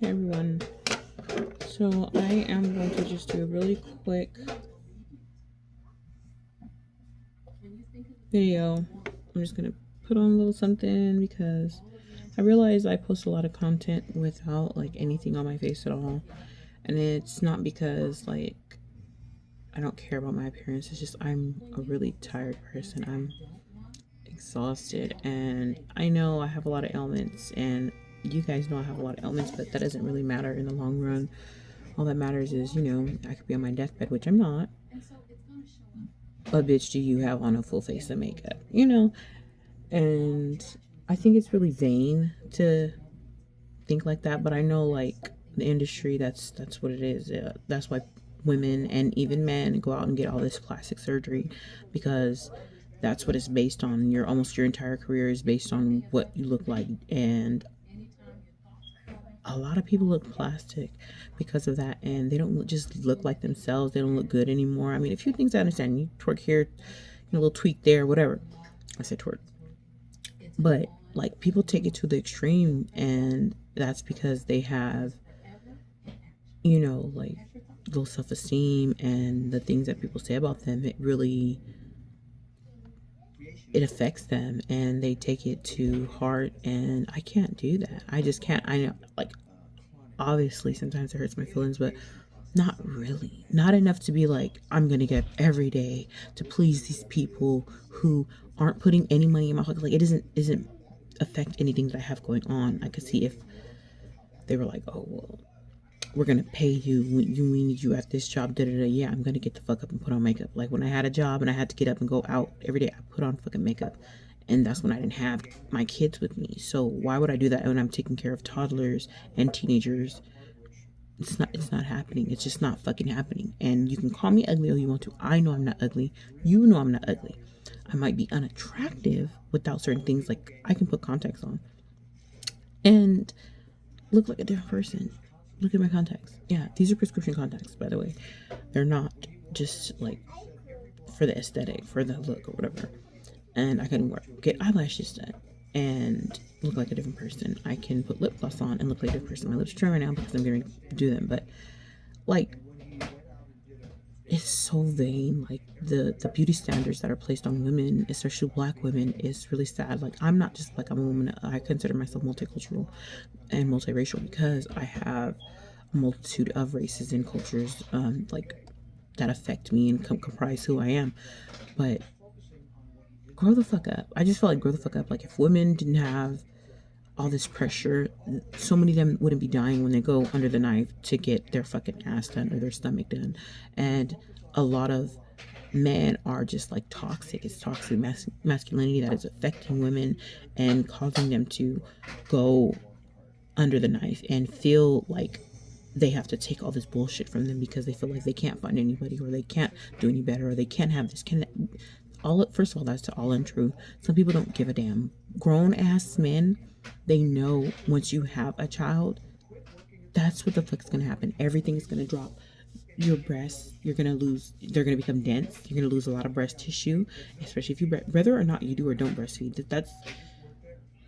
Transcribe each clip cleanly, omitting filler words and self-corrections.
Hey everyone, so I am going to just do a really quick video. I'm just going to put on a little something because I realize I post a lot of content without like anything on my face at all, and it's not because like I don't care about my appearance. It's just I'm a really tired person. I'm exhausted, and I know I have a lot of ailments, and you guys know I have a lot of ailments, but that doesn't really matter in the long run. All that matters is, I could be on my deathbed, which I'm not. But bitch, do you have on a full face of makeup? And I think it's really vain to think like that, but I know like the industry, that's what it is. That's why women and even men go out and get all this plastic surgery, because that's what it's based on. Your entire career is based on what you look like, and a lot of people look plastic because of that, and they don't just look like themselves. They don't look good anymore. I mean, a few things I understand. You twerk here, a little tweak there, whatever. I said twerk. But like, people take it to the extreme, and that's because they have, like, low self-esteem, and the things that people say about them, it affects them, and they take it to heart, and I can't do that. I just can't. I know, like, obviously sometimes it hurts my feelings, but not really. Not enough to be like, I'm gonna get up every day to please these people who aren't putting any money in my pocket. Like, it isn't affect anything that I have going on. I could see if they were like, oh well, we're gonna pay you, we need you at this job, da da da. Yeah, I'm gonna get the fuck up and put on makeup. Like, when I had a job and I had to get up and go out every day, I put on fucking makeup. And that's when I didn't have my kids with me. So why would I do that when I'm taking care of toddlers and teenagers? It's not happening. It's just not fucking happening. And you can call me ugly all you want to. I know I'm not ugly. You know I'm not ugly. I might be unattractive without certain things. Like, I can put contacts on and look like a different person. Look at my contacts. Yeah, these are prescription contacts, by the way. They're not just like for the aesthetic, for the look or whatever. And I can get eyelashes done and look like a different person. I can put lip gloss on and look like a different person. My lips are dry right now because I'm going to do them. But like, it's so vain. Like, the beauty standards that are placed on women, especially black women, is really sad. Like, I'm not just like, I'm a woman. I consider myself multicultural and multiracial because I have a multitude of races and cultures, like, that affect me and comprise who I am. But grow the fuck up. I just feel like grow the fuck up. Like, if women didn't have all this pressure, so many of them wouldn't be dying when they go under the knife to get their fucking ass done or their stomach done. And a lot of men are just like toxic. It's toxic masculinity that is affecting women and causing them to go under the knife and feel like they have to take all this bullshit from them because they feel like they can't find anybody, or they can't do any better, or they can't have this. First of all, that's all untrue. Some people don't give a damn. Grown ass men, they know once you have a child, that's what the fuck's gonna happen. Everything is gonna drop. Your breasts, you're gonna lose. They're gonna become dense. You're gonna lose a lot of breast tissue, especially if whether or not you do or don't breastfeed. That's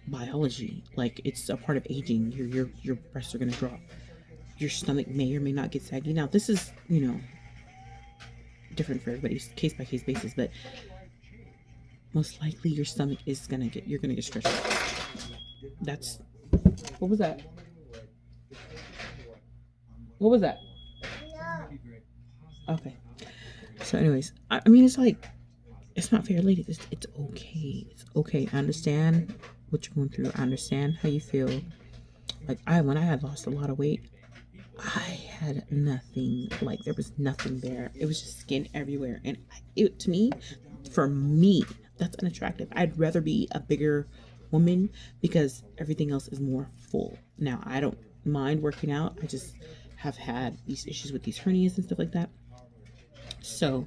biology. Like, it's a part of aging. Your breasts are gonna drop. Your stomach may or may not get saggy. Now, this is different for everybody's case by case basis, but most likely your stomach is you're gonna get stretched out. That's, what was that? What was that? Okay. So anyways, I mean, it's like, it's not fair, ladies. It's okay. It's okay. I understand what you're going through. I understand how you feel. Like, when I had lost a lot of weight, I had nothing. Like, there was nothing there. It was just skin everywhere. And for me, that's unattractive. I'd rather be a bigger woman because everything else is more full. Now, I don't mind working out. I just have had these issues with these hernias and stuff like that. So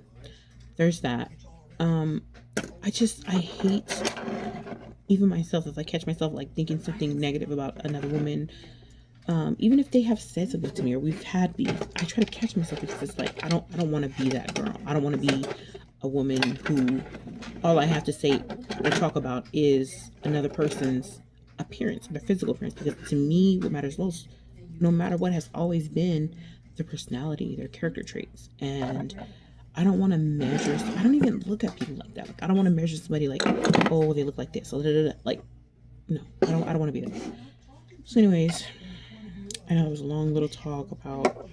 there's that. I hate, even myself, if I catch myself like thinking something negative about another woman, even if they have said something to me or we've had beef, I try to catch myself because it's like, I don't want to be that girl. I don't want to be a woman who all I have to say or talk about is another person's appearance, their physical appearance. Because to me, what matters most no matter what, has always been their personality, their character traits. And I don't want to measure. I don't even look at people like that. Like, I don't want to measure somebody like, oh, they look like this. So, like, no, I don't. I don't want to be that. So, anyways, I know it was a long little talk about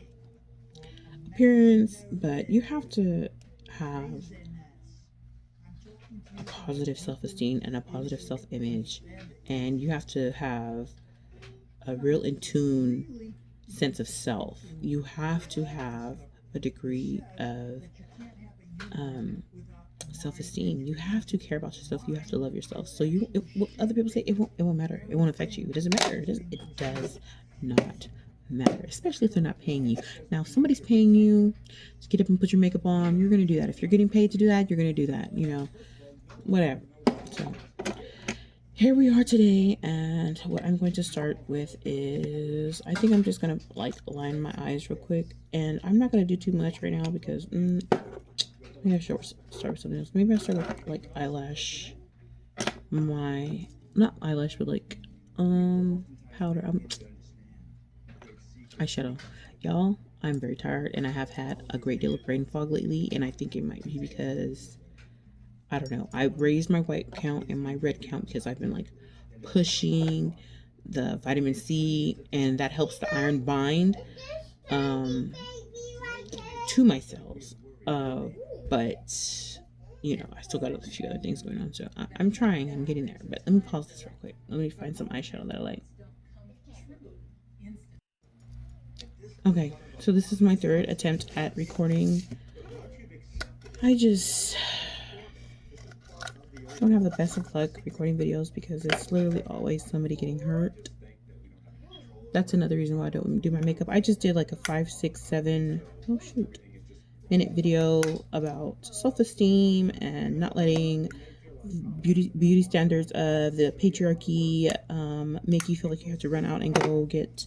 appearance, but you have to have a positive self-esteem and a positive self-image, and you have to have a real in tune sense of self. You have to have a degree of self-esteem. You have to care about yourself. You have to love yourself. So what other people say, it won't matter. It won't affect you. It doesn't matter. It does not matter, especially if they're not paying you. Now, if somebody's paying you to get up and put your makeup on, you're going to do that. If you're getting paid to do that, you're going to do that. Whatever. So here we are today, and what I'm going to start with is, I think I'm just going to like line my eyes real quick, and I'm not going to do too much right now because maybe I should start with something else. Maybe I'll start with like eyelash, not eyelash, but like powder, eyeshadow. Y'all, I'm very tired, and I have had a great deal of brain fog lately, and I think it might be because, I don't know, I raised my white count and my red count because I've been like pushing the vitamin C, and that helps the iron bind to my cells. But I still got a few other things going on, so I'm trying. I'm getting there. But let me pause this real quick. Let me find some eyeshadow that I like. Okay, so this is my third attempt at recording. I just don't have the best of luck recording videos because it's literally always somebody getting hurt. That's another reason why I don't do my makeup. I just did like a 5, 6, 7 minute video about self-esteem and not letting beauty standards of the patriarchy make you feel like you have to run out and go get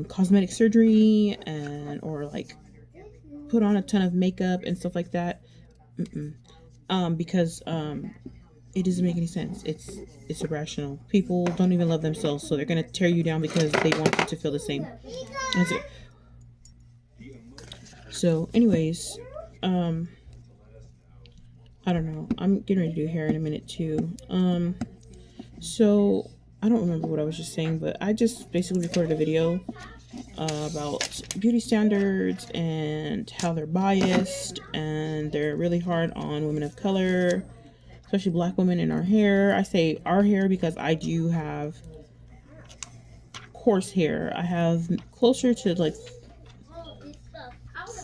cosmetic surgery or like put on a ton of makeup and stuff like that. Because it doesn't make any sense. It's irrational. People don't even love themselves, so they're gonna tear you down because they want you to feel the same. That's it. So, anyways, I don't know. I'm getting ready to do hair in a minute too. So I don't remember what I was just saying, but I just basically recorded a video about beauty standards and how they're biased and they're really hard on women of color, especially black women in our hair. I say our hair because I do have coarse hair. I have closer to like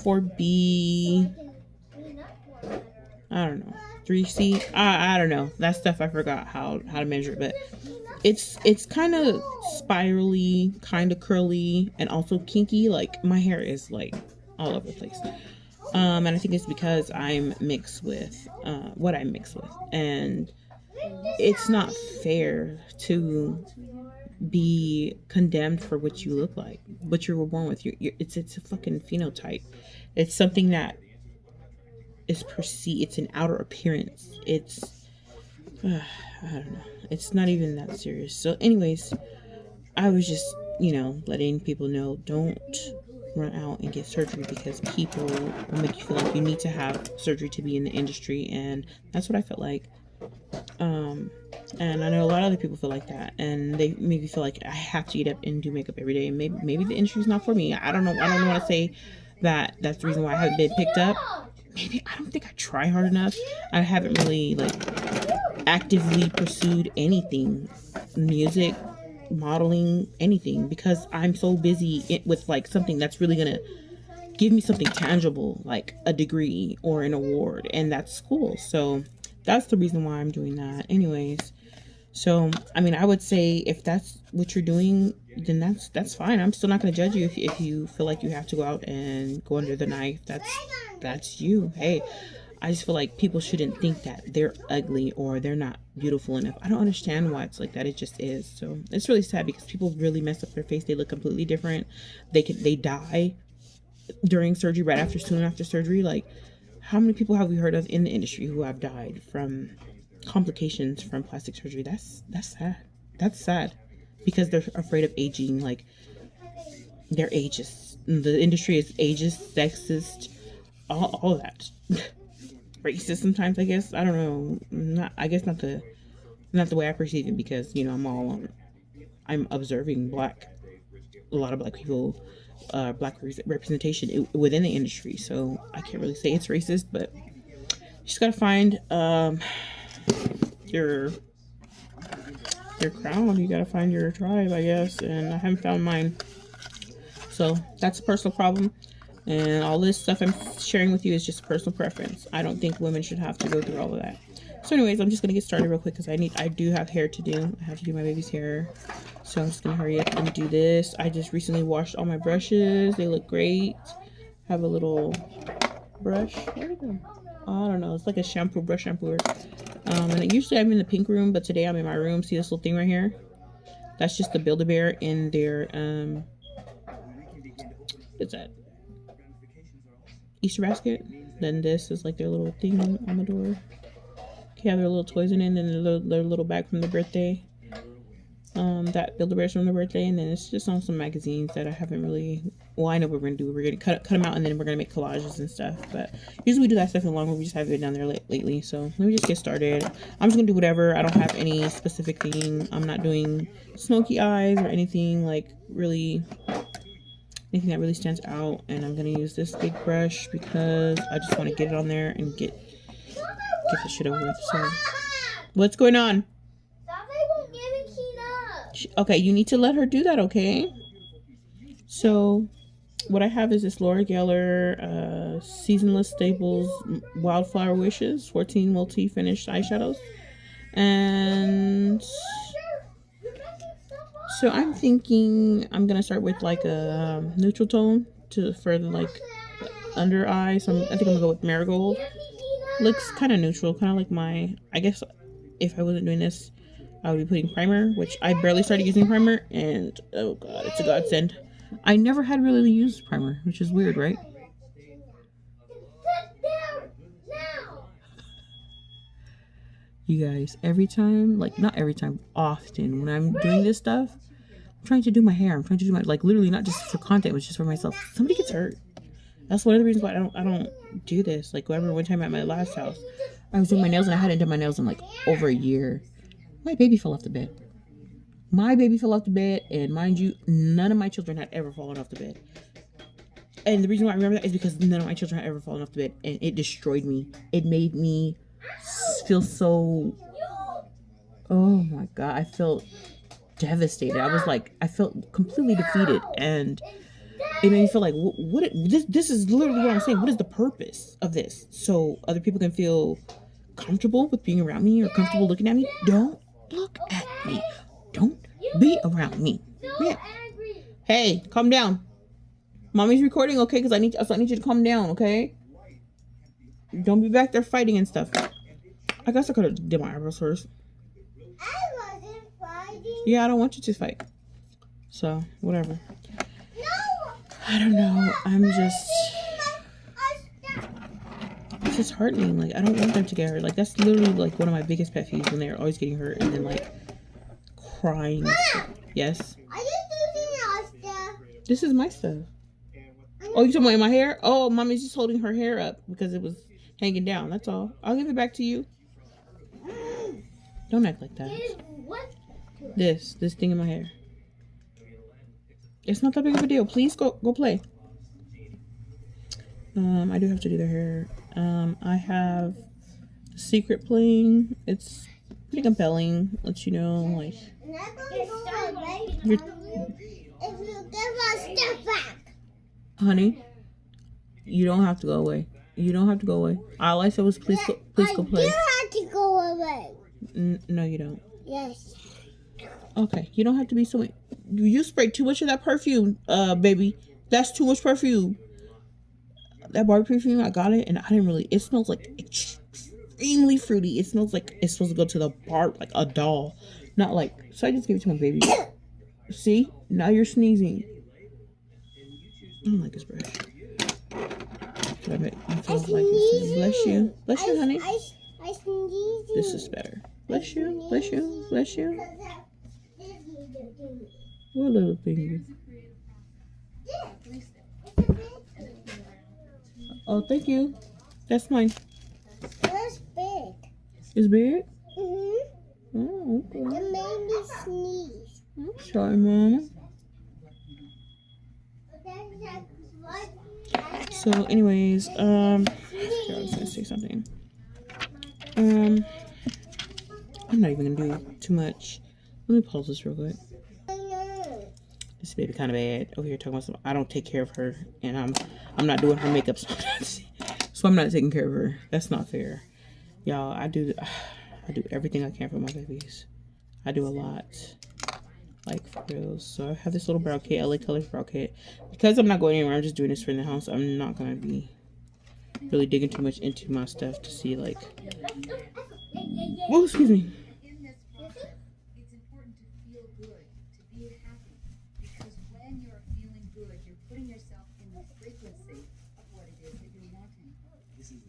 4B, I don't know, 3C. I don't know. That stuff I forgot how to measure it, but it's kind of spirally, kind of curly, and also kinky. Like my hair is like all over the place. And I think it's because I'm mixed with what I mix with, and it's not fair to be condemned for what you look like, what you were born with. It's a fucking phenotype. It's something that is perceived. It's an outer appearance. It's I don't know. It's not even that serious. So, anyways, I was just letting people know, don't run out and get surgery because people will make you feel like you need to have surgery to be in the industry, and that's what I felt like. And I know a lot of other people feel like that, and they make me feel like I have to get up and do makeup every day. And maybe the industry's not for me. I don't know. I don't want to say that that's the reason why I haven't been picked up. Maybe I don't think I try hard enough. I haven't really like actively pursued anything, music, modeling, anything, because I'm so busy with like something that's really gonna give me something tangible, like a degree or an award, and that's school. So that's the reason why I'm doing that. Anyways, so I mean, I would say if that's what you're doing, then that's fine. I'm still not going to judge you if you feel like you have to go out and go under the knife. That's you. Hey, I just feel like people shouldn't think that they're ugly or they're not beautiful enough. I don't understand why it's like that. It just is. So it's really sad because people really mess up their face. They look completely different. They die during surgery, soon after surgery. Like, how many people have we heard of in the industry who have died from complications from plastic surgery? That's sad. That's sad because they're afraid of aging. Like, They're ageist. The industry is ageist, sexist, all of that. Racist sometimes, I guess. I don't know. Not, I guess not the way I perceive it, because I'm observing a lot of black people, black representation within the industry. So I can't really say it's racist, but you just gotta find your crown. You gotta find your tribe, I guess. And I haven't found mine, so that's a personal problem. And all this stuff I'm sharing with you is just personal preference. I don't think women should have to go through all of that. So anyways, I'm just gonna get started real quick because I do have hair to do. I have to do my baby's hair. So I'm just gonna hurry up and do this. I just recently washed all my brushes. They look great. Have a little brush. Where did it go? Oh, I don't know. It's like a shampoo, brush shampooer. And usually I'm in the pink room, but today I'm in my room. See this little thing right here? That's just the Build-A-Bear in their what's that? Easter basket. Then this is like their little thing on the door. Okay, have their little toys in it, and then their little bag from their birthday. That Build-A-Bear's from their birthday, and then it's just on some magazines that I haven't really. Well, I know what we're gonna do. We're gonna cut them out, and then we're gonna make collages and stuff. But usually we do that stuff in long, we just haven't been down there lately. So let me just get started. I'm just gonna do whatever. I don't have any specific thing. I'm not doing smoky eyes or anything like really. Anything that really stands out, and I'm gonna use this big brush because I just want to get it on there and get the shit over with. So, what's going on? Okay, you need to let her do that, okay? So, what I have is this Laura Geller Seasonless Staples Wildflower Wishes 14 multi-finished eyeshadows, and so I'm thinking I'm gonna start with like a neutral tone to further like under eye. So I think I'm gonna go with Marigold. Looks kind of neutral, kind of like my. I guess if I wasn't doing this, I would be putting primer, which I barely started using primer, and oh god, it's a godsend. I never had really used primer, which is weird, right? You guys, every time, like not every time, often when I'm doing this stuff, I'm trying to do my hair. I'm trying to do my, like, literally not just for content, but just for myself. Somebody gets hurt. That's one of the reasons why I don't do this. Like, whenever one time at my last house, I was doing my nails and I hadn't done my nails in like over a year. My baby fell off the bed. And mind you, none of my children had ever fallen off the bed. And the reason why I remember that is because none of my children had ever fallen off the bed, and it destroyed me. It made me feel so. Oh my god, I felt devastated. I felt completely defeated, and it made me feel like, this is literally what I'm saying. What is the purpose of this? So other people can feel comfortable with being around me or comfortable looking at me. Don't look at me. Don't be around me. Yeah. Hey, calm down. Mommy's recording, okay? Because I need you to calm down, okay? Don't be back there fighting and stuff. I guess I could have did my eyebrows first. I wasn't fighting. Yeah, I don't want you to fight. So, whatever. No. I don't know. It's just heartening. Like, I don't want them to get hurt. Like, that's literally like one of my biggest pet peeves, when they're always getting hurt and then like crying. Yes. Are you using your stuff? This is my stuff. Oh, you talking about my hair? Oh, mommy's just holding her hair up because it was hanging down. That's all. I'll give it back to you. Don't act like that. What? This thing in my hair. It's not that big of a deal. Please go play. I do have to do their hair. I have Secret playing. It's pretty compelling. Lets you know, like, If you give us stuff back. honey, you don't have to go away. You don't have to go away. All I said was please go play. You have to go away. No, you don't. Yes. Okay, you don't have to be so. You sprayed too much of that perfume, baby. That's too much perfume. That Barbie perfume, I got it, and I didn't really. It smells like extremely fruity. It smells like it's supposed to go to the bar, like a doll, not like. So I just gave it to my baby. See, now you're sneezing. I don't like this brush. I bet you feel like this. Bless you, honey. I sneeze. This is better. Bless you, bless you, bless you. What little thingy? Oh, thank you. That's mine. That's big. It's big? Mm-hmm. Oh, okay. It made me sneeze. I'm sorry, Mom. So, anyways, I forgot I was gonna say something. I'm not even gonna do too much. Let me pause this real quick. This baby kind of bad over here talking about something. I don't take care of her, and I'm not doing her makeup sometimes, so I'm not taking care of her. That's not fair, y'all. I do everything I can for my babies. I do a lot, like for real. So I have this little brow kit, LA Colors brow kit. Because I'm not going anywhere, I'm just doing this for in the house. I'm not gonna be really digging too much into my stuff to see like. Oh, excuse me.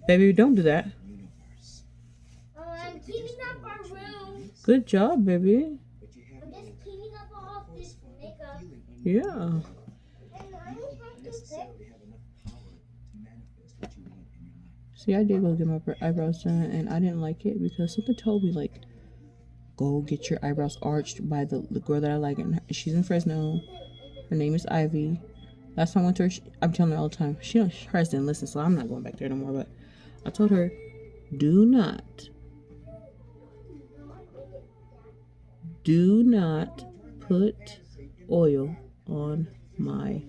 Baby, don't do that. I'm cleaning up our room. Good job, baby. I'm just cleaning up all of this makeup. Yeah. And I have to pick. See, I did go get my eyebrows done, and I didn't like it because something told me like, go get your eyebrows arched by the girl that I like, and she's in Fresno. Her name is Ivy. Last time I went to her, I'm telling her all the time. She don't, hers didn't listen, so I'm not going back there no more. But I told her, do not put oil on my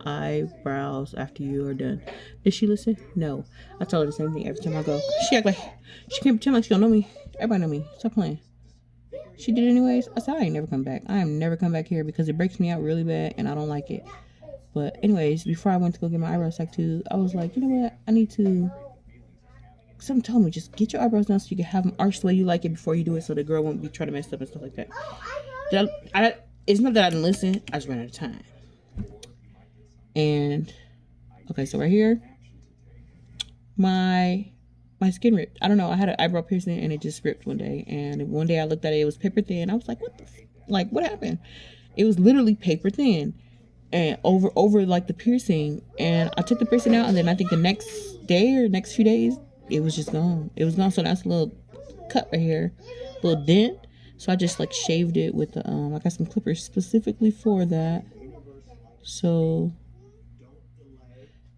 eyebrows after you are done. Did she listen? No. I tell her the same thing every time I go. She act like she can't pretend like she don't know me. Everybody know me. Stop playing. She did it anyways. I said I ain't never come back. I am never come back here because it breaks me out really bad and I don't like it. But anyways, before I went to go get my eyebrows tattooed, I was like, you know what? I need to. Someone told me just get your eyebrows done so you can have them arched the way you like it before you do it, so the girl won't be trying to mess up and stuff like that. It's not that I didn't listen. I just ran out of time. And okay, so right here, my skin ripped. I don't know. I had an eyebrow piercing and it just ripped one day. And one day I looked at it, it was paper thin. I was like, what happened? It was literally paper thin, and over like the piercing. And I took the piercing out, and then I think the next day or next few days, it was just gone. It was gone. So that's a little cut right here, a little dent. So I just like shaved it with the I got some clippers specifically for that. So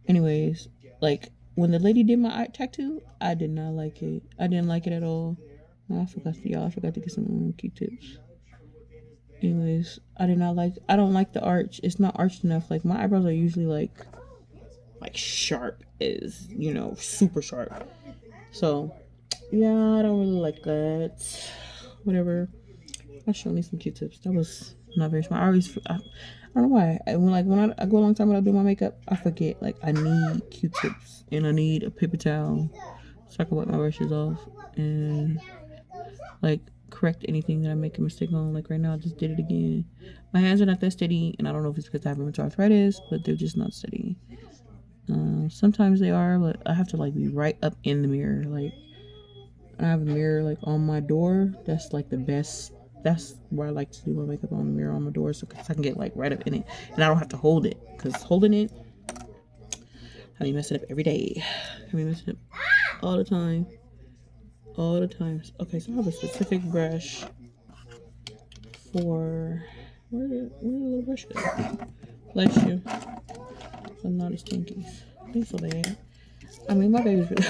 anyways, like when the lady did my eye tattoo, I did not like it. I didn't like it at all. I forgot to get some Q-tips. Anyways, I don't like the arch. It's not arched enough. Like my eyebrows are usually like sharp, is super sharp. So yeah, I don't really like that. Whatever. I should need some Q-tips. That was not very smart. I don't know why. When I go a long time without doing my makeup, I forget. Like I need Q-tips and I need a paper towel so I can wipe my brushes off and like correct anything that I make a mistake on. Like right now, I just did it again. My hands are not that steady, and I don't know if it's because I have rheumatoid arthritis, but they're just not steady. Sometimes they are, but I have to like be right up in the mirror. Like I have a mirror like on my door. That's like the best. That's where I like to do my makeup, on the mirror on my door, so cause I can get like right up in it, and I don't have to hold it. Cause holding it, I be messing up every day. I be messing up all the time. All the times. Okay, so I have a specific brush for where did the little brush go? Bless you. I'm not as stinkies. They're so bad. I mean, my baby's really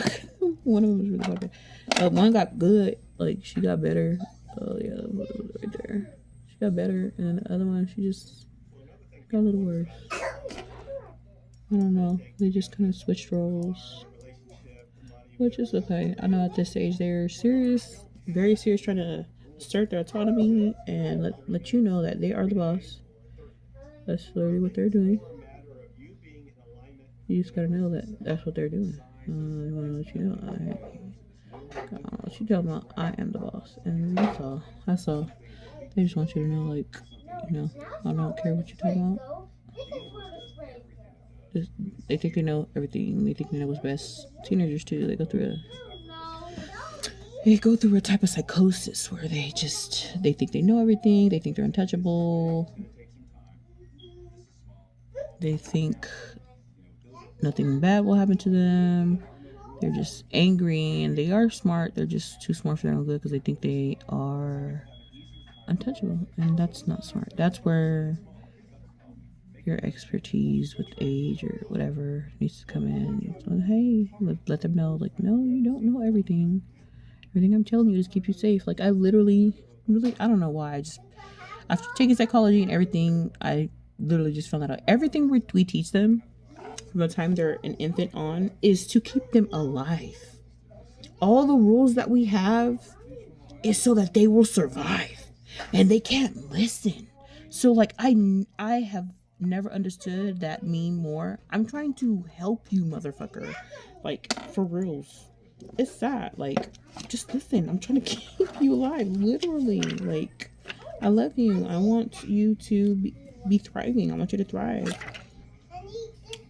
one of them was really bad. One got good. Like she got better. Oh yeah, right there. She got better, and the other one she just got a little worse. I don't know. They just kind of switched roles, which is okay. I know at this stage they're serious, very serious, trying to assert their autonomy and let you know that they are the boss. That's literally what they're doing. You just gotta know that that's what they're doing. I want to let you know. I don't know what you talking about. I am the boss, and that's all. That's all. They just want you to know, like, I don't care what you're talking about. Just, they think they know everything. They think they know what's best. Teenagers too. They go through a type of psychosis where they think they know everything. They think they're untouchable. They think nothing bad will happen to them. They're just angry, and they are smart. They're just too smart for their own good because they think they are untouchable, and that's not smart. That's where your expertise with age or whatever needs to come in. So, hey, let them know, like, no, you don't know everything. Everything I'm telling you is keep you safe. Like, I literally, I don't know why. I just, after taking psychology and everything, I literally just found that out. Everything we teach them from the time they're an infant on is to keep them alive. All the rules that we have is so that they will survive, and they can't listen. So like I have never understood that meme more. I'm trying to help you, motherfucker. Like, for reals. It's sad. Like, just listen. I'm trying to keep you alive, literally. Like, I love you. I want you to be thriving. I want you to thrive.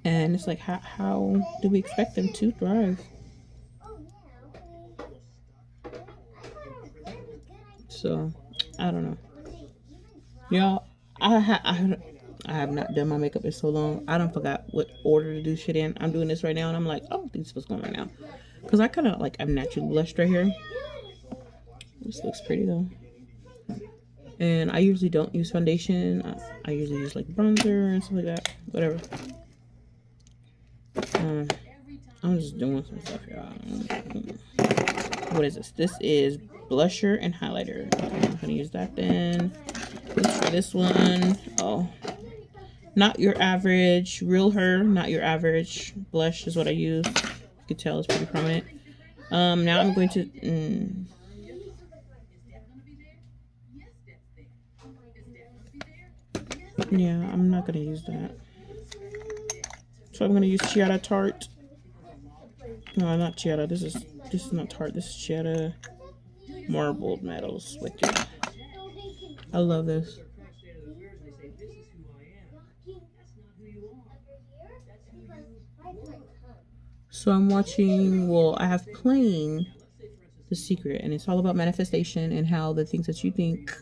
And it's like, how do we expect them to thrive? So, I don't know. Y'all, I have not done my makeup in so long. I don't forgot what order to do shit in. I'm doing this right now, and I'm like, oh, this is what's going on right now. Because I kind of, like, I'm naturally blushed right here. This looks pretty, though. And I usually don't use foundation. I usually use, like, bronzer and stuff like that. Whatever. I'm just doing some stuff, y'all. What is this? This is blusher and highlighter. Okay, I'm gonna use that then. Let's try this one. Oh, not your average real her. Not your average blush is what I use. You can tell it's pretty prominent. Now I'm going to. Yeah, I'm not gonna use that. So I'm gonna use Chiara Tarte. No, not Chiara. This is not Tarte. This is Chiara Marbled Metals with you. I love this. So I'm watching, well, I have playing The Secret, and it's all about manifestation and how the things that you think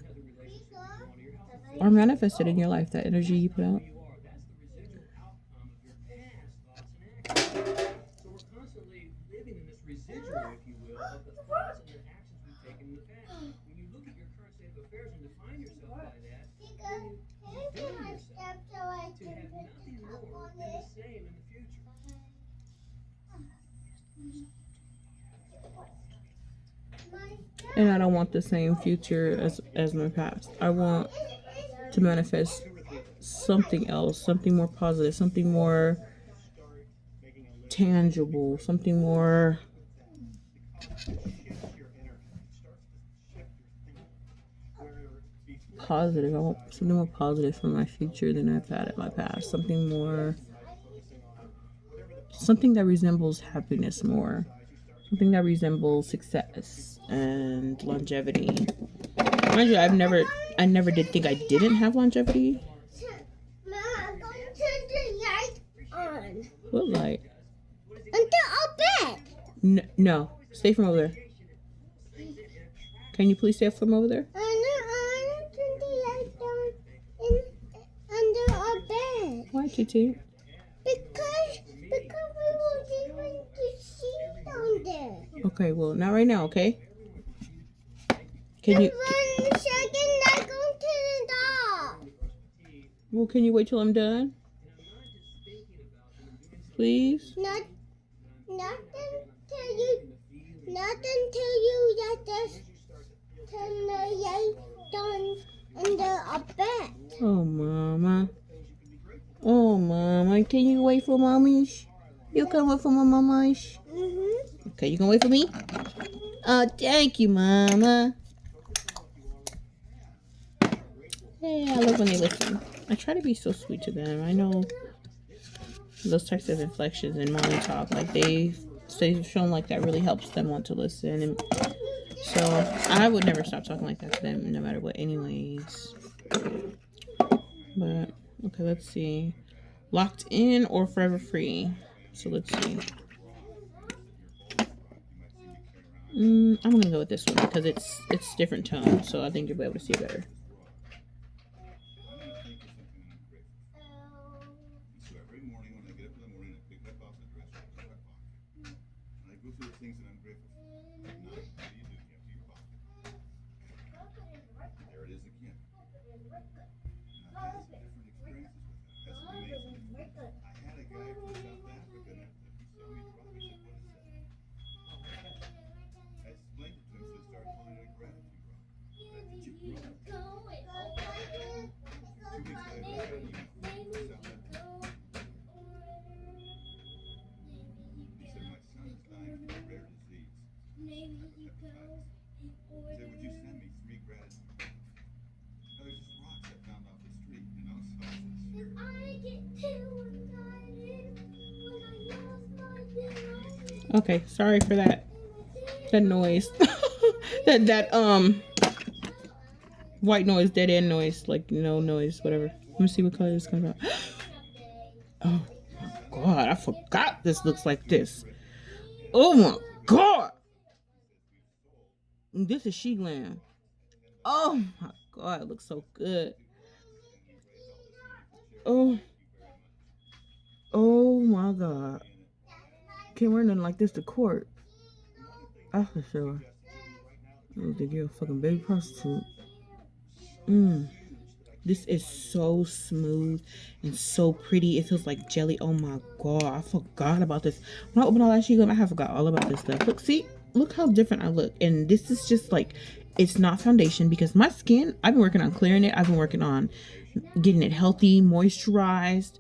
are manifested in your life, that energy you put out. And I don't want the same future as my past. I want to manifest something else, something more positive, something more tangible, something more positive. I want something more positive for my future than I've had in my past. Something that resembles happiness more. Something that resembles success and longevity. Mind you, I never did think I didn't have longevity. Mom, go turn the light on. What light? Until our bed. No, stay from over there. Can you please stay from over there? I don't turn the light on under our bed. Why, TT? Because we won't be able to see down there. Okay, well, not right now, okay? Can you? 1 second, I go to the door. Well, can you wait till I'm done? Please? Not until you just turn the light on under our bed. Oh, Mama. Oh, Mama. Can you wait for Mommy's? You can wait for my Mama's? Mm-hmm. Okay, you can wait for me? Oh, thank you, Mama. Hey, I love when they listen. I try to be so sweet to them. I know those types of inflections in mommy talk, like they've shown like that really helps them want to listen. And so I would never stop talking like that to them, no matter what, anyways. But okay, let's see. Locked in or forever free? So let's see. I'm gonna go with this one because it's different tone, so I think you'll be able to see it better. Okay, sorry for that. That noise. that white noise, dead end noise, like no noise, whatever. Let me see what color this comes out. Oh my god, I forgot this looks like this. Oh my god. This is she glam. Oh my god, it looks so good. Oh, oh my god. Can't wear nothing like this to court. That's for sure. Oh, they get a fucking baby prostitute. Mmm. This is so smooth and so pretty. It feels like jelly. Oh my god, I forgot about this. When I opened all that shit, I forgot all about this stuff. Look, see, look how different I look. And this is just like, it's not foundation because my skin, I've been working on clearing it. I've been working on getting it healthy, moisturized,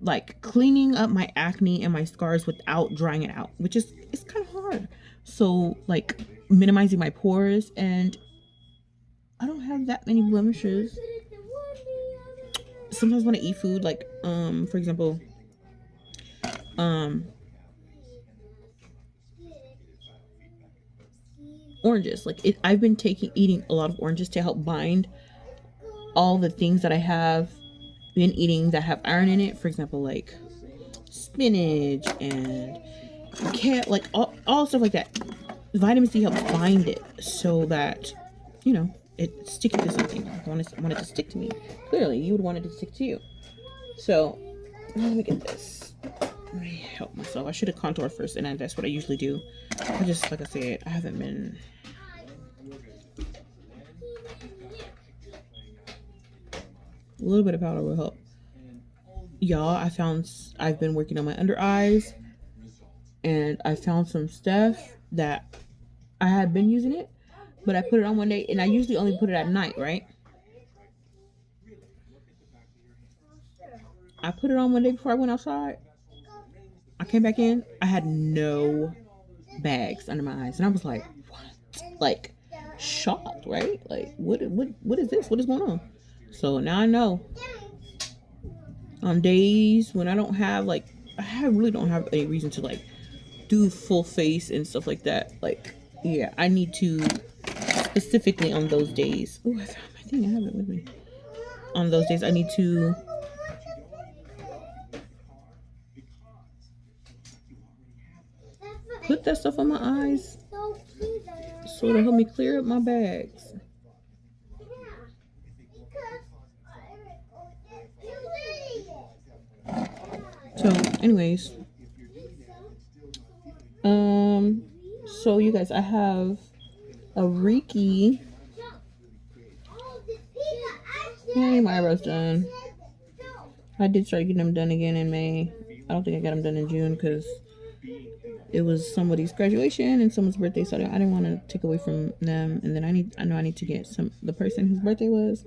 like cleaning up my acne and my scars without drying it out, which is, it's kind of hard. So like minimizing my pores, and I don't have that many blemishes. Sometimes when I eat food, like for example, um oranges, like I've been eating a lot of oranges to help bind all the things that I have been eating that have iron in it. For example, like spinach and like all stuff like that. Vitamin C helps bind it so that, you know, it's sticky to something. I want it to stick to me. Clearly, you would want it to stick to you. So let me get this. Let me help myself. I should have contoured first, and that's what I usually do. I just, like I said, I haven't been. A little bit of powder will help. Y'all, I've been working on my under eyes, and I found some stuff that I had been using it, but I put it on one day, and I usually only put it at night, right? I put it on one day before I went outside. I came back in, I had no bags under my eyes, and I was like, what? Like, shocked, right? Like, what is this? What is going on? So now I know. On days when I don't have, like, I really don't have any reason to like do full face and stuff like that. Like, yeah, I need to specifically on those days. Oh, I found my thing. I have it with me. On those days, I need to put that stuff on my eyes so it'll help me clear up my bags. So, anyways, so you guys, I have a Reiki. Yeah, my eyebrows done. I did start getting them done again in May. I don't think I got them done in June because it was somebody's graduation and someone's birthday, so I didn't want to take away from them. And then I know I need to get the person whose birthday was.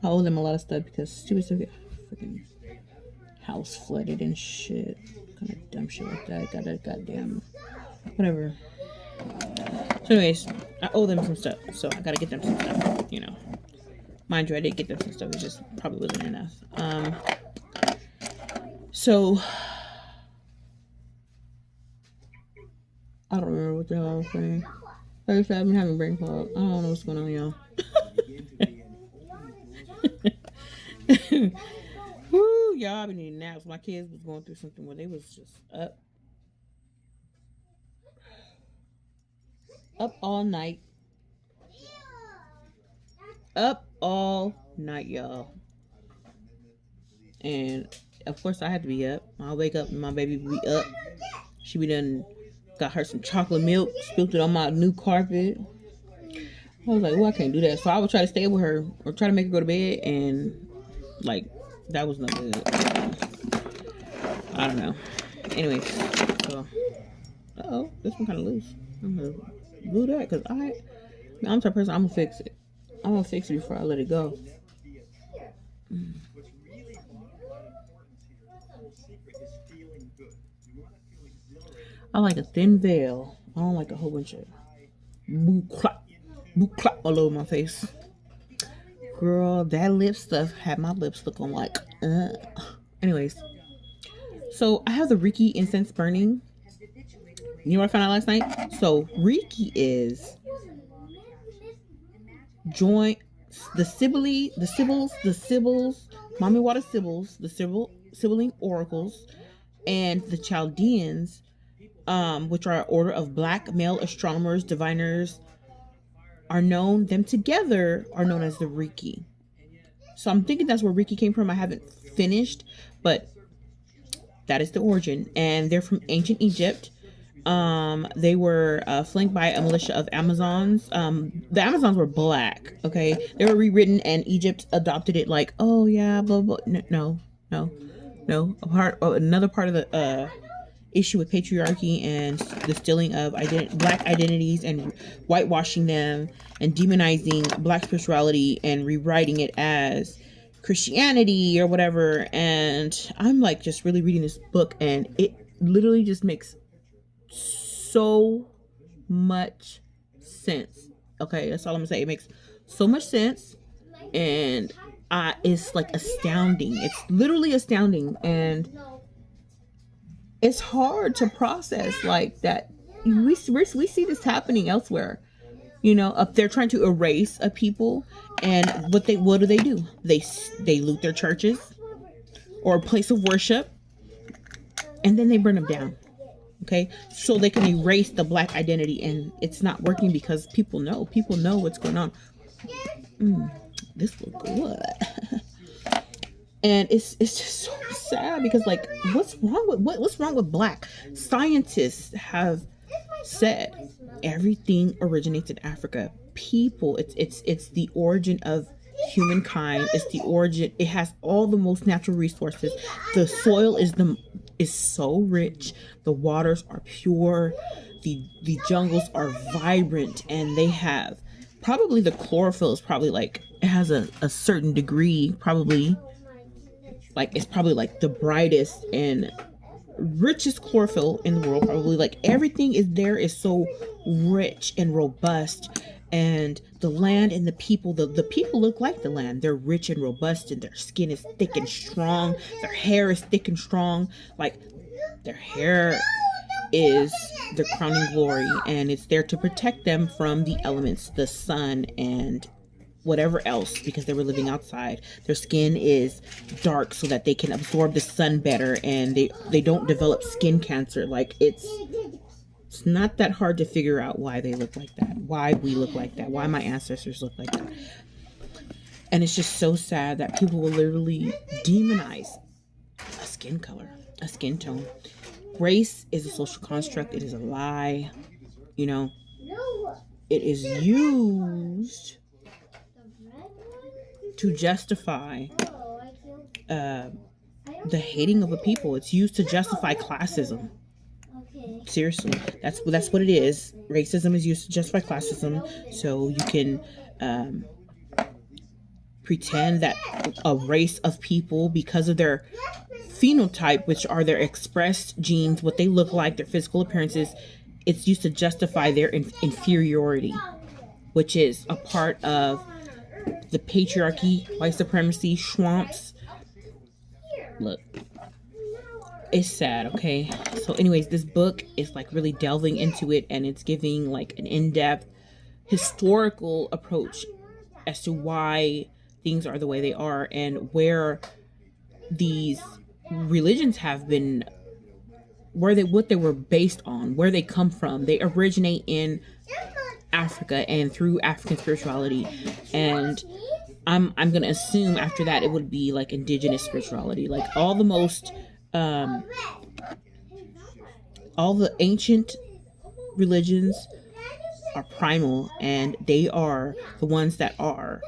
I owe them a lot of stuff because stupid stuff get freaking house flooded and shit, kind of dumb shit like that. Got that goddamn whatever. So, anyways, I owe them some stuff, so I gotta get them some stuff. You know, mind you, I did get them some stuff. It just probably wasn't enough. So I don't remember what the hell I was saying. Like I said, I've been having brain fog. I don't know what's going on, y'all. Woo, y'all, I've been needing naps. My kids was going through something where they was just up all night. Up all night, y'all. And of course I had to be up. I'll wake up and my baby be up. She be done got her some chocolate milk, spilled it on my new carpet. I was like, well, I can't do that. So I would try to stay with her or try to make her go to bed, and like that was not good. I don't know. Anyway, so this one kind of loose. I'm gonna glue that because I'm the type of person, I'm gonna fix it. I'm gonna fix it before I let it go. I like a thin veil. I don't like a whole bunch of boo clap all over my face. Girl, that lip stuff had my lips looking like Anyways, so I have the Reiki incense burning. You know what I found out last night? So Riki is joint the Sibyls, Mommy Water Sibyls, the Sibylline oracles, and the Chaldeans, which are an order of black male astronomers, diviners, are known. Them together are known as the Riki. So I'm thinking that's where Riki came from. I haven't finished, but that is the origin, and they're from ancient Egypt. They were flanked by a militia of Amazons. The Amazons were black. Okay, they were rewritten, and Egypt adopted it. Like, oh yeah, blah blah. No, no, no. Another part of the issue with patriarchy and the stealing of black identities and whitewashing them and demonizing black spirituality and rewriting it as Christianity or whatever. And I'm like just really reading this book, and it literally just makes so much sense. Okay, that's all I'm gonna say. It makes so much sense, and it's like astounding. It's literally astounding, and it's hard to process like that. We see this happening elsewhere. You know, up they're trying to erase a people, and what do? They loot their churches or a place of worship, and then they burn them down. Okay, so they can erase the black identity, and it's not working because people know what's going on. This will good. And it's just so sad because like what's wrong with black? Scientists have said everything originates in Africa. People, it's the origin of humankind. It's the origin. It has all the most natural resources. The soil is so rich. The waters are pure. The jungles are vibrant, and they have probably the chlorophyll is probably like it has a certain degree, probably like it's probably like the brightest and richest chlorophyll in the world. Probably like everything is there is so rich and robust, and the land and the people look like the land. They're rich and robust, and their skin is thick and strong. Their hair is thick and strong. Like their hair is their crowning glory, and it's there to protect them from the elements, the sun and whatever else, because they were living outside. Their skin is dark so that they can absorb the sun better, and they don't develop skin cancer. Like it's not that hard to figure out why they look like that, why we look like that, why my ancestors look like that. And it's just so sad that people will literally demonize a skin color, a skin tone. Race is a social construct. It is a lie. You know, it is used to justify the hating of a people. It's used to justify classism. Seriously, that's what it is. Racism is used to justify classism, so you can pretend that a race of people, because of their phenotype, which are their expressed genes, what they look like, their physical appearances, it's used to justify their inferiority, which is a part of the patriarchy, white supremacy, swamps. Look, it's sad, okay? So anyways, this book is like really delving into it, and it's giving like an in-depth historical approach as to why things are the way they are, and where these religions have been, what they were based on, where they come from. They originate in Africa and through African spirituality, and I'm gonna assume after that it would be like indigenous spirituality, like all the ancient religions are primal, and they are the ones that are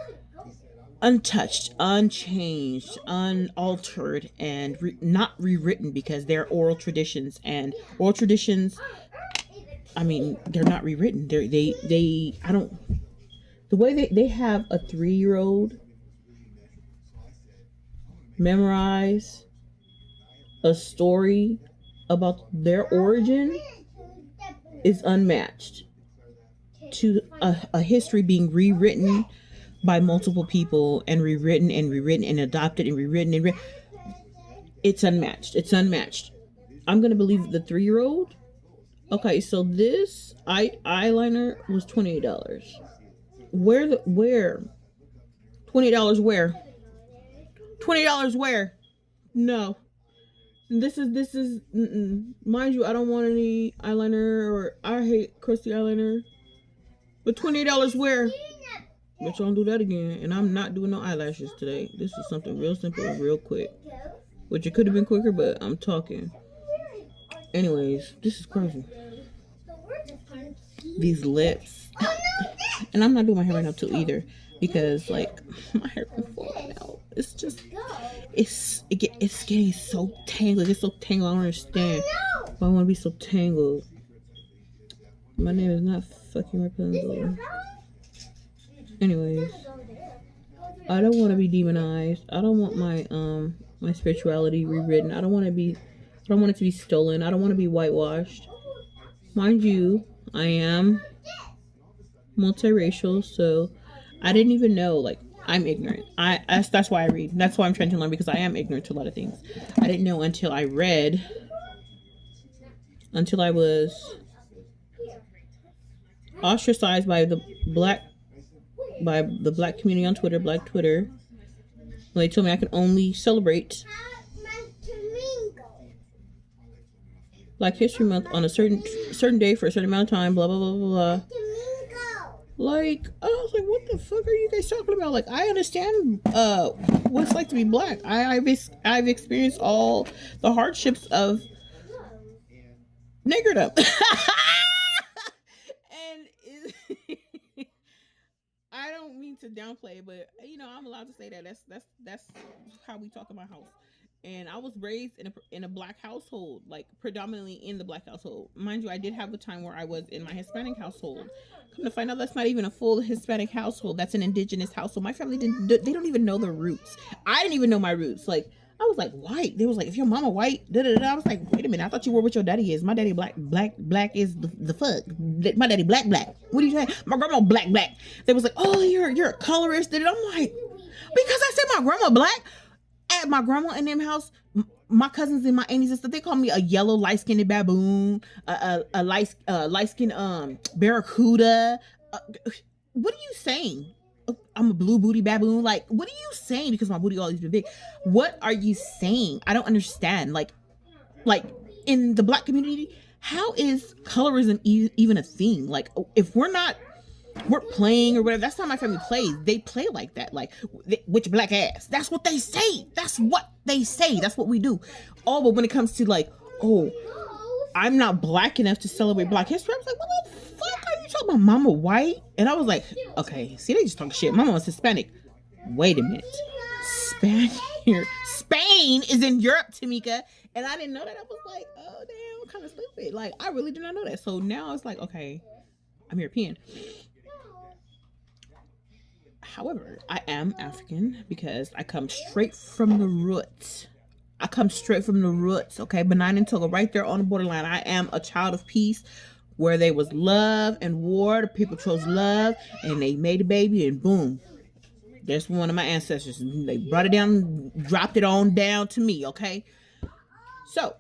untouched, unchanged, unaltered, and not rewritten, because they're oral traditions, and oral traditions, I mean, they're not rewritten. They I don't, the way they have a 3-year-old memorize a story about their origin is unmatched to a history being rewritten by multiple people, and rewritten and rewritten and adopted and rewritten and it's unmatched. I'm gonna believe the 3-year-old Okay, so this eyeliner was $28. Where $28 where? $20 where? No. This is mind you, I don't want any eyeliner, or I hate crusty eyeliner. But $28 where? Bitch, don't do that again. And I'm not doing no eyelashes today. This is something real simple and real quick. Which it could have been quicker, but I'm talking. Anyways, this is crazy. These lips. And I'm not doing my hair right now too either. Because like my hair can fall out. It's just it's getting so tangled. It's so tangled. I don't understand why I want to be so tangled. My name is not fucking Rapunzel. Anyways, I don't want to be demonized. I don't want my spirituality rewritten. I don't want it to be stolen. I don't want to be whitewashed. Mind you, I am multiracial, so I didn't even know, like, I'm ignorant. That's why I read. That's why I'm trying to learn, because I am ignorant to a lot of things. I didn't know until I read, until I was ostracized by the black community on Twitter, Black Twitter. When they told me I could only celebrate Black History Month on a certain day for a certain amount of time, blah blah blah blah blah. Like, I was like, what the fuck are you guys talking about? Like, I understand what it's like to be black. I've experienced all the hardships of niggerdom. And I don't mean to downplay, but I'm allowed to say that. That's how we talk in my house. And I was raised in a black household, like predominantly in the black household. Mind you, I did have a time where I was in my Hispanic household. Come to find out, that's not even a full Hispanic household. That's an indigenous household. My family they don't even know their roots. I didn't even know my roots. Like, I was like, white. They was like, if your mama white, da da da. I was like, wait a minute. I thought you were what your daddy is. My daddy black is the fuck. My daddy black. What are you saying? My grandma black. They was like, oh, you're a colorist. I'm like, because I said my grandma black. At my grandma and them house, my cousins and my aunties and stuff, they call me a yellow light-skinned baboon, a light-skinned barracuda. What are you saying? I'm a blue booty baboon. Like, what are you saying? Because my booty always been big. What are you saying? I don't understand. Like in the black community, how is colorism even a thing? Like, if we're playing or whatever, that's how my family plays. They play like that, like, which black ass. That's what they say. That's what they say. That's what we do. Oh, but when it comes to like, oh, I'm not black enough to celebrate Black History, I was like, what the fuck are you talking about? Mama white? And I was like, okay, see, they just talking shit. Mama was Hispanic. Wait a minute. Spain is in Europe, Tamika. And I didn't know that. I was like, oh damn, I'm kind of stupid. Like, I really did not know that. So now it's like, okay, I'm European. However, I am African because I come straight from the roots. Okay? Benign and Togo, right there on the borderline. I am a child of peace, where there was love and war. The people chose love, and they made a baby, and boom. That's one of my ancestors. They brought it down, dropped it on down to me, okay? So,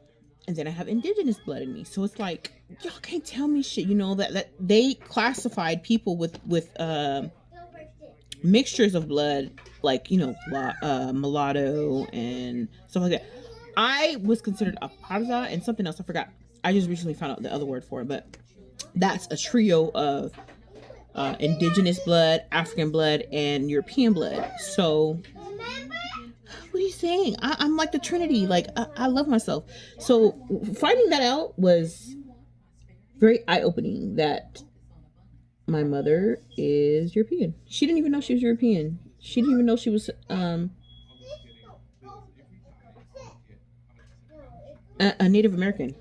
and then I have indigenous blood in me. So it's like, y'all can't tell me shit, that they classified people with mixtures of blood, like, mulatto and stuff like that. I was considered a parza and something else I forgot. I just recently found out the other word for it, but that's a trio of indigenous blood, African blood, and European blood. So what are you saying? I'm like the Trinity. Like, I love myself. So finding that out was very eye-opening, that my mother is European. She didn't even know she was European. She didn't even know she was a Native American.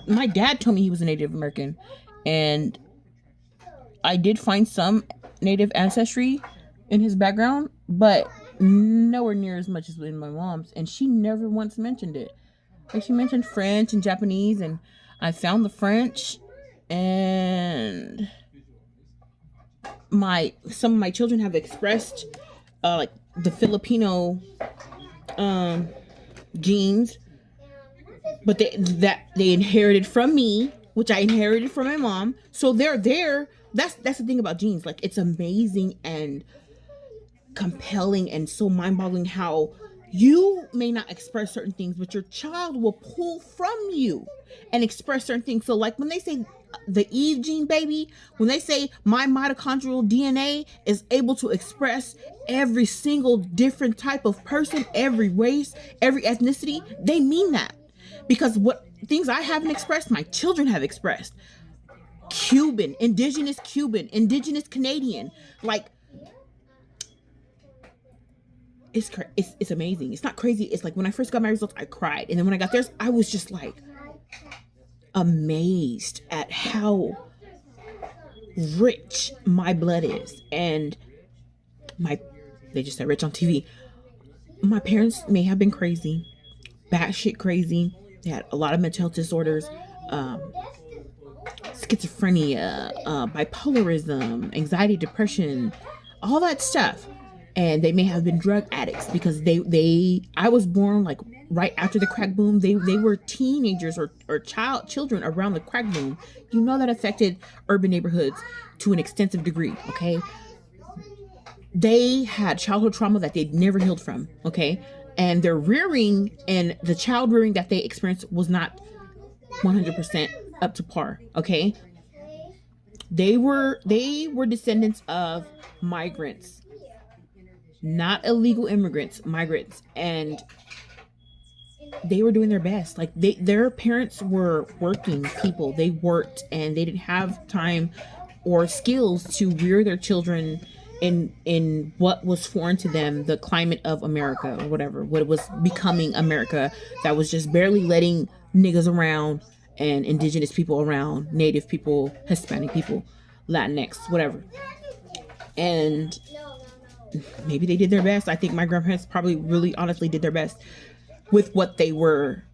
My dad told me he was a Native American, and I did find some Native ancestry in his background, but nowhere near as much as in my mom's. And she never once mentioned it. Like, she mentioned French and Japanese, and I found the French, and some of my children have expressed like the Filipino genes, but they inherited from me, which I inherited from my mom. So they're there. That's the thing about genes. Like, it's amazing and compelling and so mind-boggling how you may not express certain things, but your child will pull from you and express certain things. So, like when they say the Eve gene, baby, when they say my mitochondrial DNA is able to express every single different type of person, every race, every ethnicity, they mean that. Because what things I haven't expressed, my children have expressed. Cuban, indigenous Canadian, like it's amazing. It's not crazy. It's like when I first got my results, I cried, and then when I got theirs, I was just like amazed at how rich my blood is. And my they just said rich on TV. My parents may have been crazy, batshit crazy. They had a lot of mental health disorders, schizophrenia, bipolarism, anxiety, depression, all that stuff. And they may have been drug addicts because I was born like right after the crack boom. They were teenagers or children around the crack boom. You know that affected urban neighborhoods to an extensive degree, okay? They had childhood trauma that they'd never healed from, okay? And their rearing and the child rearing that they experienced was not 100% up to par, okay? They were descendants of migrants, not illegal immigrants, migrants, and they were doing their best. Like their parents were working people. They worked and they didn't have time or skills to rear their children in what was foreign to them, the climate of America or whatever, what was becoming America, that was just barely letting niggas around and indigenous people around, native people, Hispanic people, Latinx, whatever. And maybe they did their best. I think my grandparents probably really honestly did their best with what they were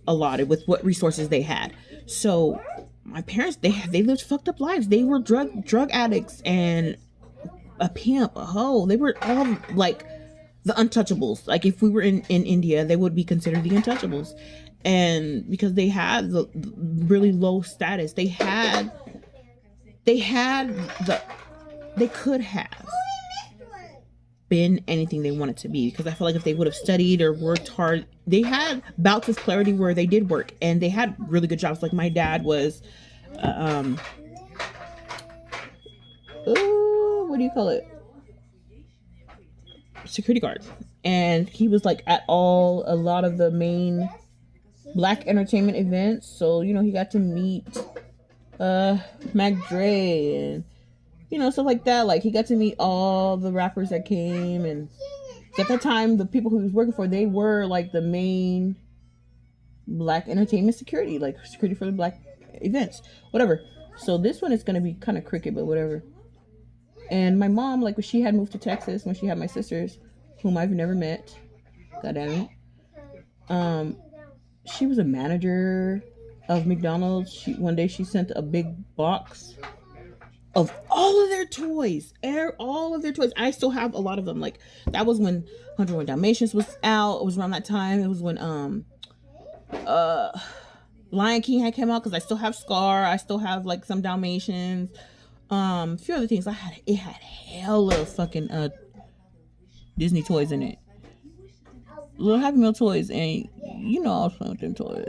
allotted, with what resources they had. So my parents, they lived fucked up lives. They were drug addicts and a pimp, a hoe. They were all like the untouchables. Like if we were in India, they would be considered the untouchables. And because they had the really low status, they could have been anything they wanted to be, because I feel like if they would have studied or worked hard, they had bouts of clarity where they did work and they had really good jobs. Like my dad was what do you call it, security guard, and he was like at a lot of the main black entertainment events. So he got to meet Mac Dre and stuff like that. Like he got to meet all the rappers that came, and at that time the people who he was working for, they were like the main black entertainment security, like security for the black events, whatever. So this one is going to be kind of cricket, but whatever. And my mom, like when she had moved to Texas, when she had my sisters, whom I've never met, god damn it, she was a manager of McDonald's. One day she sent a big box of all of their toys. All of their toys. I still have a lot of them. Like that was when 101 Dalmatians was out. It was around that time. It was when Lion King had came out, because I still have Scar. I still have like some Dalmatians. A few other things. It had hella fucking Disney toys in it. Little Happy Meal toys, and I was playing with them toys.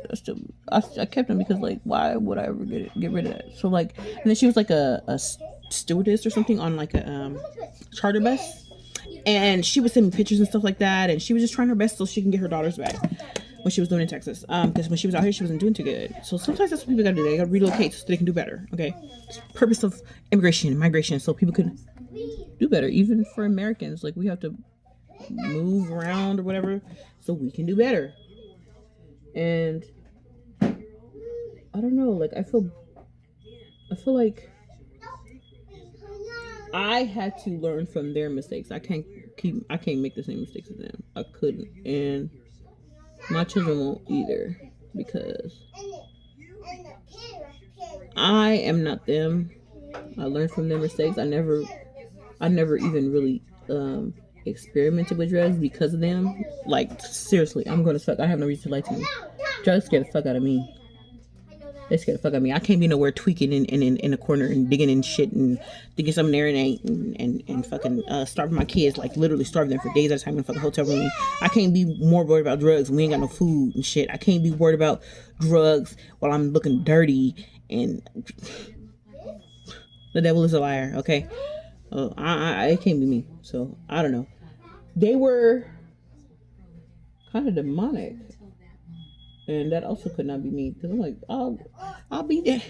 I kept them because like, why would I ever get rid of that? So like, and then she was like a stewardess or something on like a charter bus, and she would send me pictures and stuff like that, and she was just trying her best so she can get her daughters back when she was doing in Texas. Because when she was out here, she wasn't doing too good. So sometimes that's what people gotta do. They gotta relocate so they can do better. Okay, it's the purpose of immigration, migration, so people can do better. Even for Americans, like we have to move around or whatever so we can do better. And I don't know, like I feel like I had to learn from their mistakes. I can't make the same mistakes as them. I couldn't, and my children won't either, because I am not them. I learned from their mistakes. I never even really experimented with drugs because of them. Like seriously, I'm gonna fuck. I have no reason to lie to you. Drugs scare the fuck out of me. They scared the fuck out of me. I can't be nowhere tweaking in a corner and digging in shit and thinking something there and ain't and fucking starving my kids, like literally starving them for days at a time in a fucking hotel room. I can't be more worried about drugs. We ain't got no food and shit. I can't be worried about drugs while I'm looking dirty and the devil is a liar. Okay, it can't be me. So I don't know. They were kind of demonic, and that also could not be me because I'm like, I'll be there.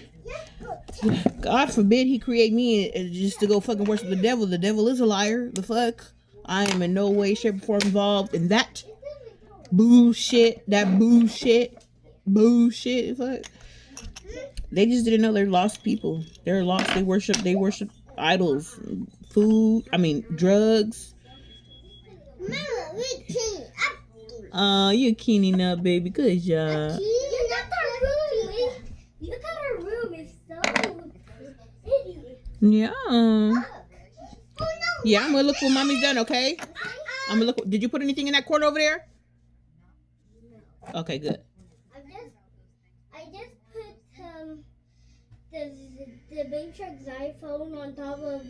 God forbid he create me just to go fucking worship the devil. The devil is a liar. The fuck? I am in no way, shape, or form involved in that bullshit. That bullshit. Bullshit. Fuck. They just didn't know they're lost people. They're lost. They worship idols. Food. I mean, drugs. You're keening up, baby. Good job. Look at our room. It's so pretty. Yeah. Yeah, I'm gonna look when mommy's done, okay? I'm gonna look. Did you put anything in that corner over there? Okay, good. I just put the big truck's iPhone on top of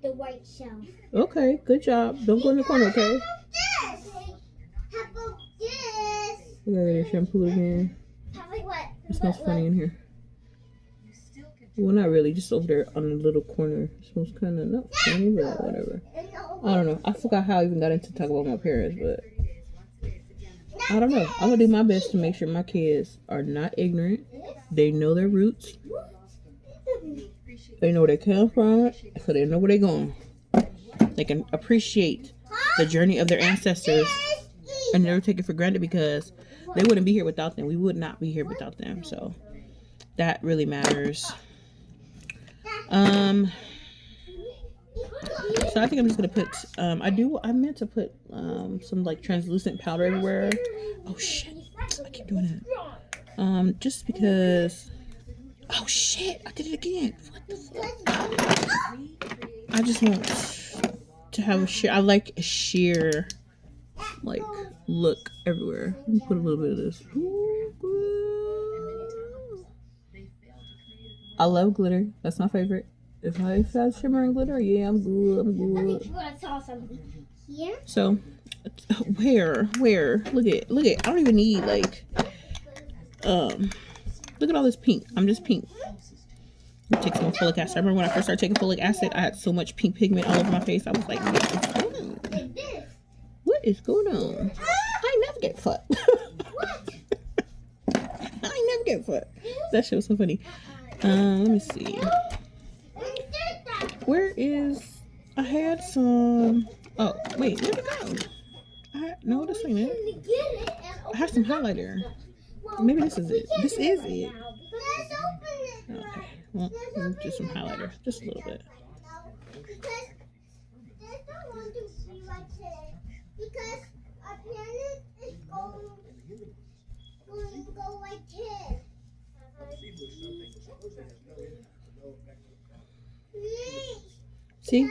the white shelf. Okay, good job. Don't go in the corner, okay? How about this? We gotta get shampoo again. Like what? It smells funny in here. Well, not really. Just over there on the little corner. It smells kind of not funny, but whatever. I don't know. I forgot how I even got into talking about my parents, but I don't know. I'm gonna do my best to make sure my kids are not ignorant. They know their roots. They know where they come from, so they know where they're going. They can appreciate the journey of their ancestors and never take it for granted because they wouldn't be here without them. We would not be here without them. So that really matters. So I think I'm just gonna put I meant to put some like translucent powder everywhere. Oh shit. I keep doing it. Just because oh shit, I did it again. What the fuck? I just want to have a sheer I like a sheer like look everywhere. Let me put a little bit of this. I love glitter. That's my favorite. If I have shimmering glitter, yeah, I'm good. I'm good. I saw something here. So, where? Look at. I don't even need like. Look at all this pink. I'm just pink. Take some folic acid. I remember when I first started taking folic acid, I had so much pink pigment all over my face. I was like, what is going on? I never get fucked. I never get fucked. That shit was so funny. Let me see. Where is? I had some. Oh wait, where'd it go? No, this ain't it. I have some highlighter. Maybe this is it. This is it. Okay. Well, let me do some highlighter, just a little bit. Because our planet is going to go like this. See,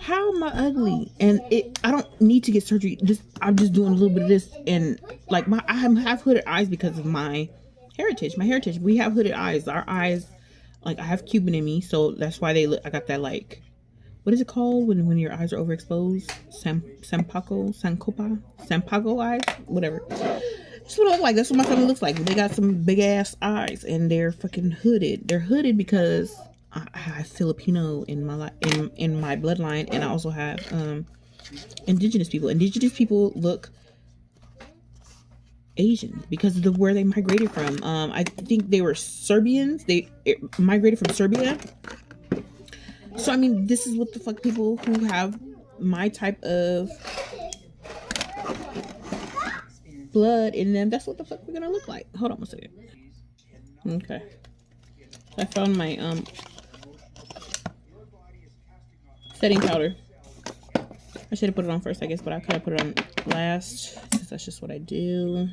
how am I ugly? And I don't need to get surgery. I'm just doing a little bit of this, and like I have hooded eyes because of my heritage. We have hooded eyes. Our eyes, like I have Cuban in me, so that's why they look. I got that like, what is it called when your eyes are overexposed? Sampago eyes, whatever. That's what I look like. That's what my family looks like. They got some big ass eyes, and they're fucking hooded. They're hooded because I have Filipino in my in my bloodline, and I also have indigenous people. Indigenous people look Asian because of where they migrated from. I think they were Serbians. They migrated from Serbia. So I mean, this is what the fuck people who have my type of blood in them. That's what the fuck we're gonna look like. Hold on one second. Okay. I found my setting powder. I should have put it on first, I guess, but I could have put it on last because that's just what I do.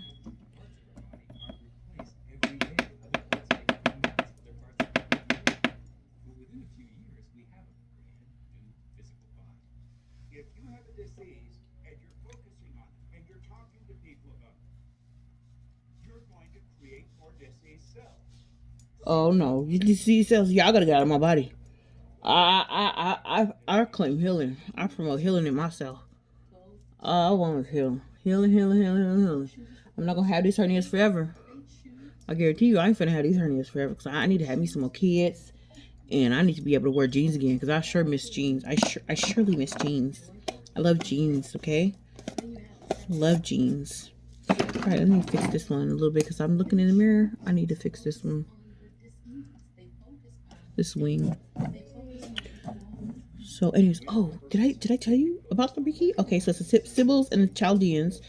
Oh no, you see cells? Y'all gotta get out of my body. I claim healing. I promote healing in myself. I want to heal. Healing, healing, healing, healing, healing. I'm not gonna have these hernias forever. I guarantee you, I ain't finna have these hernias forever because I need to have me some more kids, and I need to be able to wear jeans again because I sure miss jeans. I surely miss jeans. I love jeans. Okay, love jeans. All right, let me fix this one a little bit because I'm looking in the mirror. I need to fix this one. This wing. So, anyways, oh, did I tell you about the Riki? Okay, so it's the Sibyls and the Chaldeans,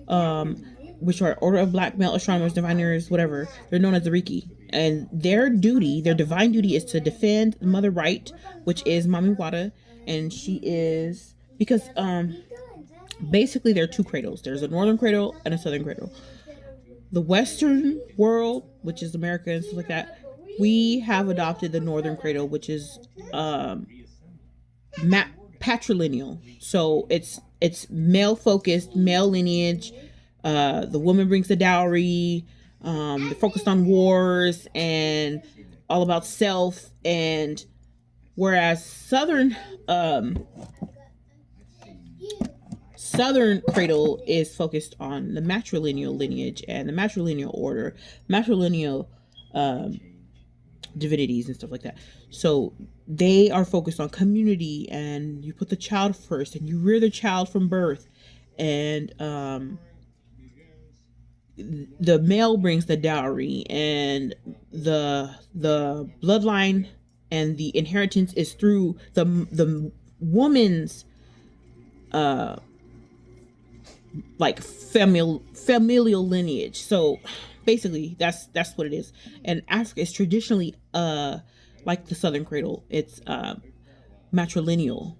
um, which are order of black male astronomers, diviners, whatever. They're known as the Riki, and their duty, their divine duty, is to defend Mother Right, which is Mami Wata, and she is because basically there are two cradles. There's a northern cradle and a southern cradle. The Western world, which is America and stuff like that, we have adopted the northern cradle, which is patrilineal. So it's male focused, male lineage. The woman brings the dowry. They're focused on wars and all about self. And whereas Southern cradle is focused on the matrilineal lineage and the matrilineal order, matrilineal divinities and stuff like that. So they are focused on community, and you put the child first, and you rear the child from birth, and the male brings the dowry, and the bloodline and the inheritance is through the woman's like familial lineage. So basically that's what it is. And Africa is traditionally like the southern cradle. It's matrilineal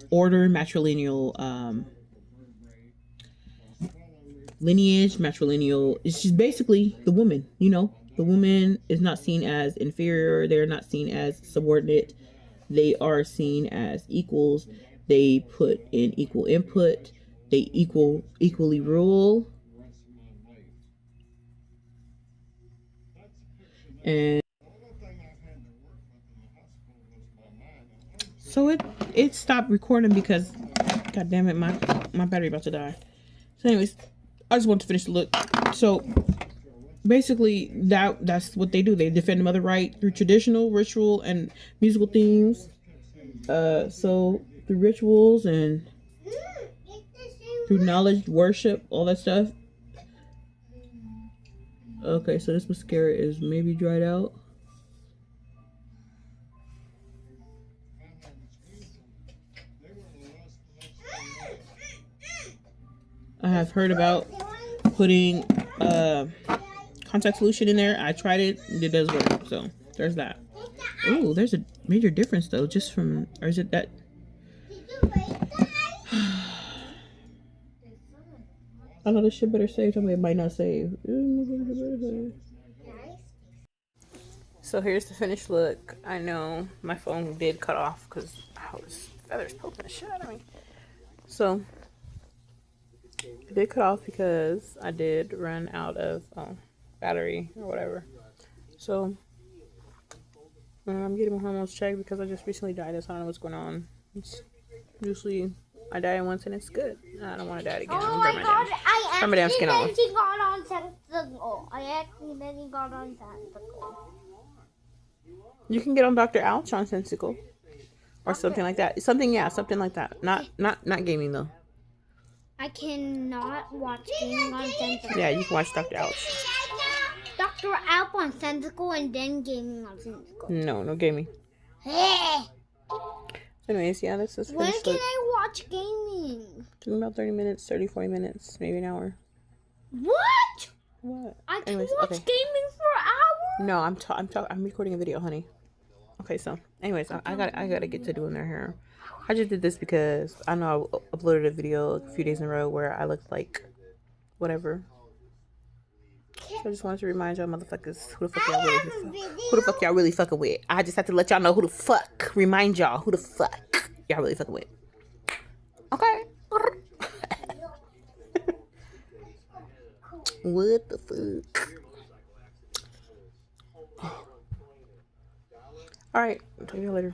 order, matrilineal lineage, matrilineal. It's just basically the woman. The woman is not seen as inferior. They're not seen as subordinate. They are seen as equals. They put in equal input. They equally rule. And so it stopped recording because, god damn it, my battery about to die. So anyways, I just want to finish the look. So basically that's what they do. They defend the mother right through traditional ritual and musical themes. So through rituals and through knowledge, worship, all that stuff. Okay, so this mascara is maybe dried out. I have heard about putting contact solution in there. I tried it. It does work. So there's that. Oh, there's a major difference though, just from, or is it that? I know this shit better save. Tell me it might not save. So here's the finished look. I know my phone did cut off because I was feathers poking the shit out of me. So it did cut off because I did run out of battery or whatever. So I'm getting my hormones checked because I just recently died. So I don't know what's going on. It's usually I die once and it's good. I don't want to die again. Oh my god, I accidentally got on Sensical. You can get on Dr. Ouch on Sensical. Or something like that. Something like that. Not gaming though. I cannot watch gaming on Sensical. Yeah, you can watch Dr. Ouch. Dr. Alp on Sensical and then gaming on Sensical. No gaming. Hey! Anyways, yeah, this is When can I watch gaming? Took about 30 minutes, 30, 40 minutes, maybe an hour. What? What? I can watch gaming for hours? No, I'm recording a video, honey. Okay, so anyways, I gotta get to doing their hair. I just did this because I know I uploaded a video a few days in a row where I looked like whatever. So I just wanted to remind y'all motherfuckers who the fuck y'all really fucking with. I just have to let y'all know remind y'all who the fuck y'all really fucking with. Okay. What the fuck? All right. Talk to you later.